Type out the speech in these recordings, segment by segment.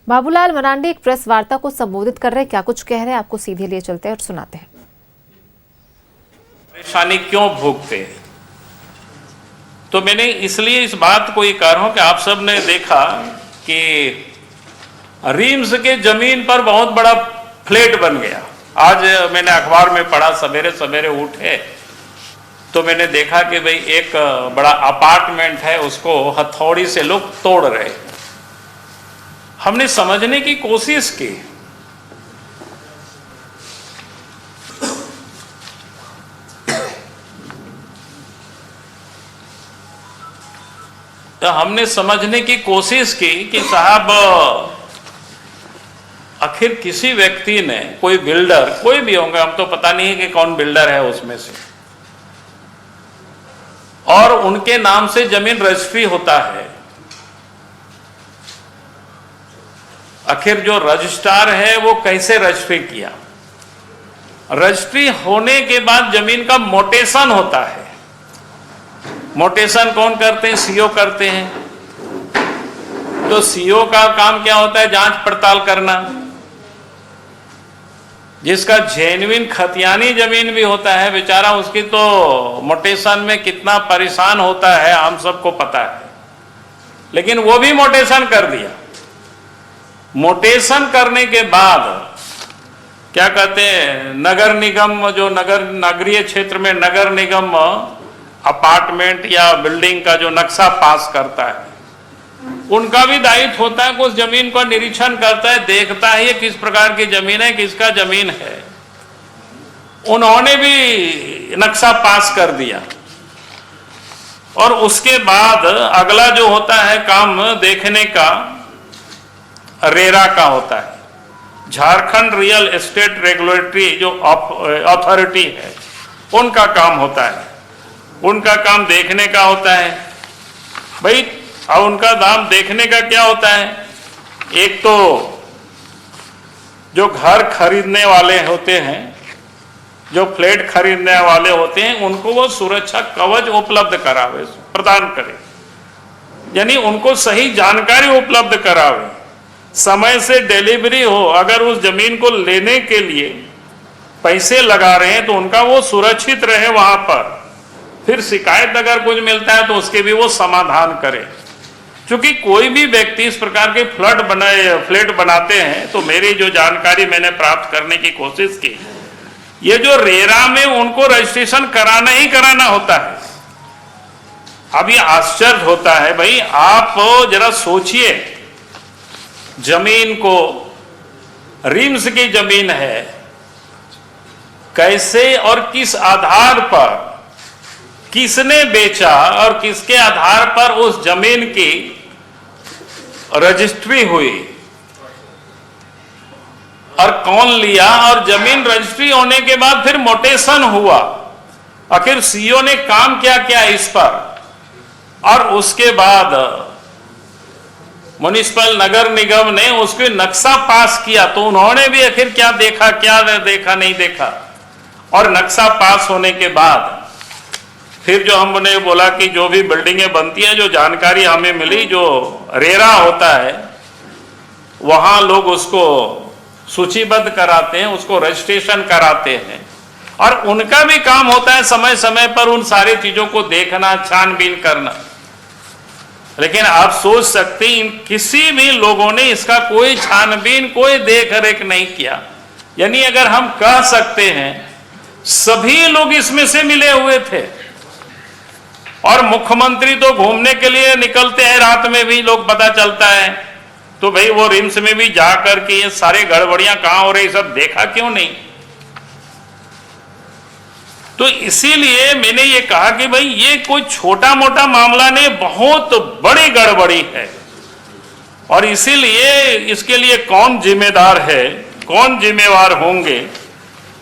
बाबूलाल मरांडी एक प्रेस वार्ता को संबोधित कर रहे हैं, क्या कुछ कह रहे हैं आपको सीधे लिए चलते हैं और सुनाते हैं। परेशानी क्यों भोगते, तो मैंने इसलिए इस बात को ये कह रहा हूं कि आप सब ने देखा कि रिम्स के जमीन पर बहुत बड़ा फ्लैट बन गया। आज मैंने अखबार में पढ़ा, सवेरे सवेरे उठे तो मैंने देखा कि भाई एक बड़ा अपार्टमेंट है, उसको हथौड़ी से लोग तोड़ रहे। हमने समझने की कोशिश की, तो हमने समझने की कोशिश की कि साहब आखिर किसी व्यक्ति ने, कोई बिल्डर, कोई भी होंगे, हम तो पता नहीं है कि कौन बिल्डर है उसमें से, और उनके नाम से जमीन रजिस्ट्री होता है। आखिर जो रजिस्ट्रार है वो कैसे रजिस्ट्री किया? रजिस्ट्री होने के बाद जमीन का मोटेशन होता है। मोटेशन कौन करते हैं? सीओ करते हैं। तो सीओ का काम क्या होता है? जांच पड़ताल करना। जिसका जेन्युइन खतियानी जमीन भी होता है बेचारा, उसकी तो मोटेशन में कितना परेशान होता है हम सबको पता है, लेकिन वो भी मोटेशन कर दिया। मोटेशन करने के बाद क्या कहते हैं, नगर निगम, जो नगरीय क्षेत्र में नगर निगम अपार्टमेंट या बिल्डिंग का जो नक्शा पास करता है, उनका भी दायित्व होता है कि उस जमीन का निरीक्षण करता है, देखता है ये किस प्रकार की जमीन है, किसका जमीन है। उन्होंने भी नक्शा पास कर दिया और उसके बाद अगला जो होता है काम देखने का, रेरा का होता है, झारखंड रियल एस्टेट रेगुलेटरी जो अथॉरिटी है, उनका काम होता है। उनका काम देखने का होता है भाई। अब उनका दाम देखने का क्या होता है? एक तो जो घर खरीदने वाले होते हैं, जो फ्लैट खरीदने वाले होते हैं, उनको वो सुरक्षा कवच उपलब्ध करावे, प्रदान करे, यानी उनको सही जानकारी उपलब्ध करावे, समय से डिलीवरी हो। अगर उस जमीन को लेने के लिए पैसे लगा रहे हैं तो उनका वो सुरक्षित रहे वहां पर। फिर शिकायत अगर कुछ मिलता है तो उसके भी वो समाधान करे। क्योंकि कोई भी व्यक्ति इस प्रकार के फ्लैट बनाते हैं, तो मेरी जो जानकारी मैंने प्राप्त करने की कोशिश की, ये जो रेरा में उनको रजिस्ट्रेशन कराना ही कराना होता है। अब ये आश्चर्य होता है भाई, आप जरा सोचिए, जमीन को, रिम्स की जमीन है, कैसे और किस आधार पर, किसने बेचा और किसके आधार पर उस जमीन की रजिस्ट्री हुई और कौन लिया, और जमीन रजिस्ट्री होने के बाद फिर मोटेशन हुआ, आखिर सीओ ने काम क्या किया इस पर, और उसके बाद म्युनिसिपल नगर निगम ने उसके नक्शा पास किया, तो उन्होंने भी आखिर क्या देखा, क्या देखा, नहीं देखा। और नक्शा पास होने के बाद फिर जो हमने बोला कि जो भी बिल्डिंगें बनती हैं, जो जानकारी हमें मिली, जो रेरा होता है वहां लोग उसको सूचीबद्ध कराते हैं, उसको रजिस्ट्रेशन कराते हैं, और उनका भी काम होता है समय समय पर उन सारी चीजों को देखना, छानबीन करना। लेकिन आप सोच सकते हैं किसी भी लोगों ने इसका कोई छानबीन, कोई देख रेख नहीं किया। यानी अगर हम कह सकते हैं सभी लोग इसमें से मिले हुए थे, और मुख्यमंत्री तो घूमने के लिए निकलते हैं, रात में भी लोग पता चलता है, तो भाई वो रिम्स में भी जाकर के ये सारे गड़बड़ियां कहां हो रही सब देखा क्यों नहीं? तो इसीलिए मैंने ये कहा कि भाई ये कोई छोटा मोटा मामला नहीं, बहुत बड़ी गड़बड़ी है। और इसीलिए इसके लिए कौन जिम्मेदार है, कौन जिम्मेवार होंगे,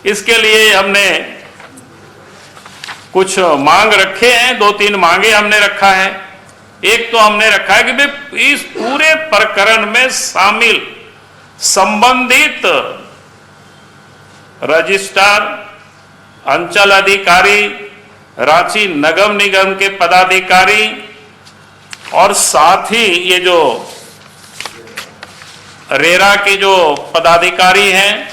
इसके लिए हमने कुछ मांग रखे हैं, 2-3 मांगे हमने रखा है। एक तो हमने रखा है कि भाई इस पूरे प्रकरण में शामिल संबंधित रजिस्ट्रार, अंचल अधिकारी, रांची नगर निगम के पदाधिकारी, और साथ ही ये जो रेरा के जो पदाधिकारी हैं,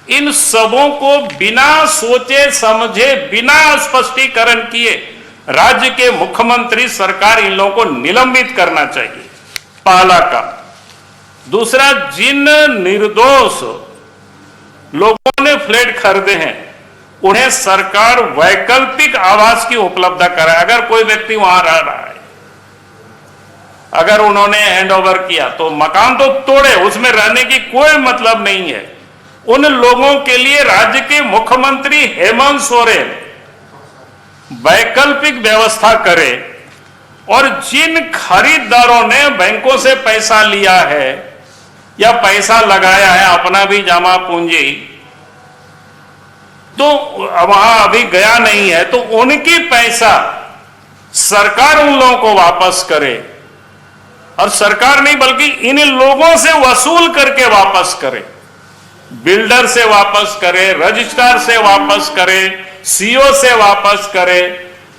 इन सबों को बिना सोचे समझे, बिना स्पष्टीकरण किए राज्य के मुख्यमंत्री सरकार इन लोगों को निलंबित करना चाहिए, पहला काम। दूसरा, जिन निर्दोष लोगों ने फ्लैट खरीदे हैं उन्हें सरकार वैकल्पिक आवास की उपलब्धता कराए। अगर कोई व्यक्ति वहां रह रहा है, अगर उन्होंने हैंडओवर किया तो मकान तो तोड़े, उसमें रहने की कोई मतलब नहीं है। उन लोगों के लिए राज्य के मुख्यमंत्री हेमंत सोरेन वैकल्पिक व्यवस्था करे, और जिन खरीदारों ने बैंकों से पैसा लिया है या पैसा लगाया है अपना भी जमा पूंजी, तो वहां अभी गया नहीं है, तो उनकी पैसा सरकार उन लोगों को वापस करे, और सरकार नहीं बल्कि इन लोगों से वसूल करके वापस करे। बिल्डर से वापस करे, रजिस्ट्रार से वापस करे, सीओ से वापस करे,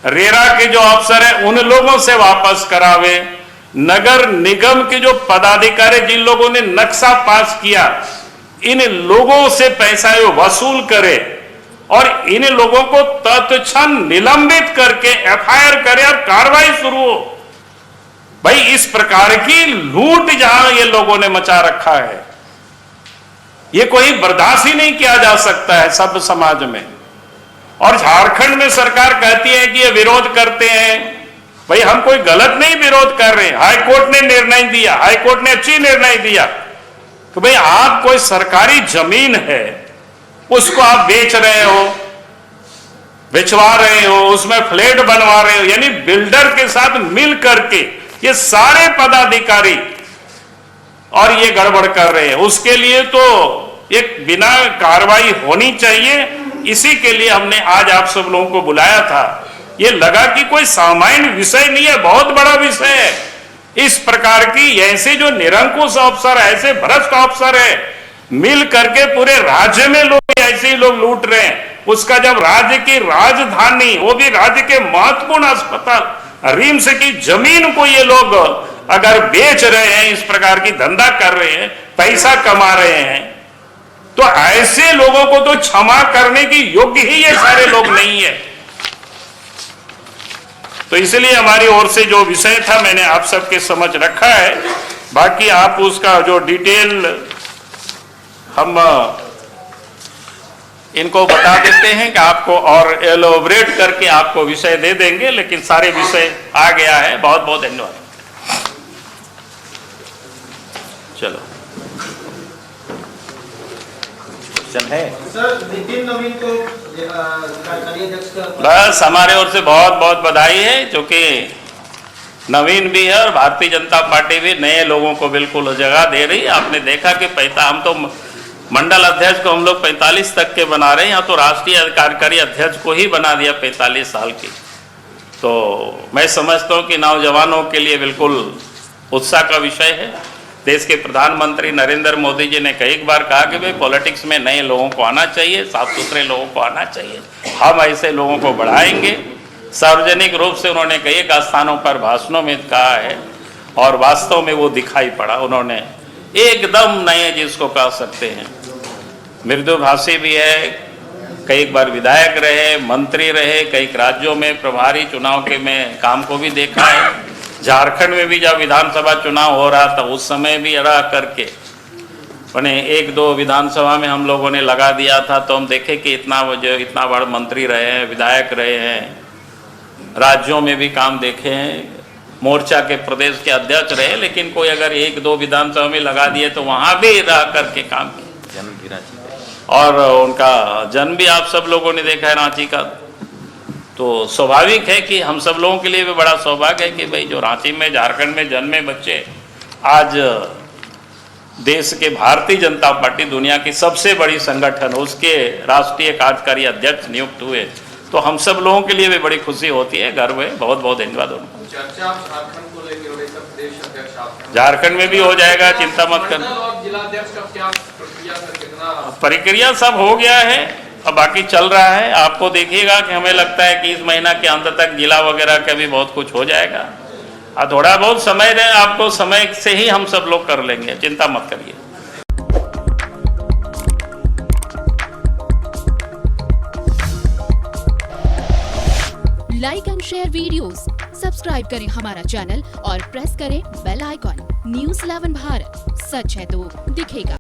रेरा के जो अफसर है उन लोगों से वापस करावे, नगर निगम के जो पदाधिकारी जिन लोगों ने नक्शा पास किया इन लोगों से पैसा वसूल करे, और इन लोगों को तत्क्षण निलंबित करके एफआईआर करे और कार्रवाई शुरू हो। भाई, इस प्रकार की लूट जहां ये लोगों ने मचा रखा है, ये कोई बर्दाश्त ही नहीं किया जा सकता है सब समाज में। और झारखंड में सरकार कहती है कि ये विरोध करते हैं। भाई, हम कोई गलत नहीं विरोध कर रहे हैं, हाईकोर्ट ने निर्णय दिया, हाईकोर्ट ने अच्छी निर्णय दिया कि भाई आप कोई सरकारी जमीन है उसको आप बेच रहे हो, बेचवा रहे हो, उसमें फ्लैट बनवा रहे हो, यानी बिल्डर के साथ मिल करके ये सारे पदाधिकारी और ये गड़बड़ कर रहे हैं। उसके लिए तो एक बिना कार्रवाई होनी चाहिए। इसी के लिए हमने आज आप सब लोगों को बुलाया था। ये लगा कि कोई सामान्य विषय नहीं है, बहुत बड़ा विषय है। इस प्रकार की ऐसे जो निरंकुश अफसर, ऐसे भ्रष्ट अफसर है, मिल करके पूरे राज्य में लोग ऐसे ही लोग लूट रहे हैं। उसका जब राज्य की राजधानी, वो भी राज्य के महत्वपूर्ण अस्पताल रिम्स की जमीन को ये लोग अगर बेच रहे हैं, इस प्रकार की धंधा कर रहे हैं, पैसा कमा रहे हैं, तो ऐसे लोगों को तो क्षमा करने की योग्य ही ये सारे लोग नहीं है। तो इसलिए हमारी ओर से जो विषय था मैंने आप सबके समझ रखा है। बाकी आप उसका जो डिटेल हम इनको बता देते हैं कि आपको और एलोबरेट करके आपको विषय दे देंगे, लेकिन सारे विषय आ गया है। बहुत बहुत धन्यवाद। चलो है सर, नितिन नवीन को कार्यकारी अध्यक्ष का बस हमारे ओर से बहुत बहुत बधाई है, क्योंकि नवीन भी है और भारतीय जनता पार्टी भी नए लोगों को बिल्कुल जगह दे रही है। आपने देखा कि हम तो मंडल अध्यक्ष को हम लोग 45 तक के बना रहे हैं, यहाँ तो राष्ट्रीय कार्यकारी अध्यक्ष को ही बना दिया 45 साल की। तो मैं समझता हूँ कि नौजवानों के लिए बिल्कुल उत्साह का विषय है। देश के प्रधानमंत्री नरेंद्र मोदी जी ने कई बार कहा कि भाई पॉलिटिक्स में नए लोगों को आना चाहिए, साफ सुथरे लोगों को आना चाहिए, हम ऐसे लोगों को बढ़ाएंगे। सार्वजनिक रूप से उन्होंने कई स्थानों पर भाषणों में कहा है, और वास्तव में वो दिखाई पड़ा। उन्होंने एकदम नए जिसको कह सकते हैं, मृदुभाषी भी है, कई बार विधायक रहे, मंत्री रहे, कई राज्यों में प्रभारी चुनाव के में काम को भी देखा है। झारखंड में भी जब विधानसभा चुनाव हो रहा था उस समय भी रह करके मैंने 1-2 विधानसभा में हम लोगों ने लगा दिया था। तो हम देखे कि इतना बड़ा मंत्री रहे हैं, विधायक रहे हैं, राज्यों में भी काम देखे हैं, मोर्चा के प्रदेश के अध्यक्ष रहे, लेकिन कोई अगर 1-2 विधानसभा में लगा दिए तो वहाँ भी रह करके काम किया। जन्म भी रांची का, और उनका जन्म भी आप सब लोगों ने देखा है रांची का। तो स्वाभाविक है कि हम सब लोगों के लिए भी बड़ा सौभाग्य है कि भाई जो रांची में, झारखंड में जन्मे बच्चे आज देश के भारतीय जनता पार्टी, दुनिया की सबसे बड़ी संगठन, उसके राष्ट्रीय कार्यकारी अध्यक्ष नियुक्त हुए। तो हम सब लोगों के लिए भी बड़ी खुशी होती है, गर्व है। बहुत बहुत धन्यवाद उनको। चर्चा झारखंड को लेकर प्रदेश अध्यक्ष आप हैं, झारखंड में भी हो जाएगा, चिंता मत करना। और जिला अध्यक्ष का क्या प्रक्रिया, कितना प्रक्रिया सब हो गया है, अब बाकी चल रहा है। आपको देखिएगा कि हमें लगता है कि इस महीना के अंत तक जिला वगैरह का भी बहुत कुछ हो जाएगा। थोड़ा बहुत समय रहे, आपको समय से ही हम सब लोग कर लेंगे, चिंता मत करिए। Like and share videos, subscribe करें हमारा चैनल और प्रेस करें बेल आइकॉन। News 11 भारत, सच है तो दिखेगा।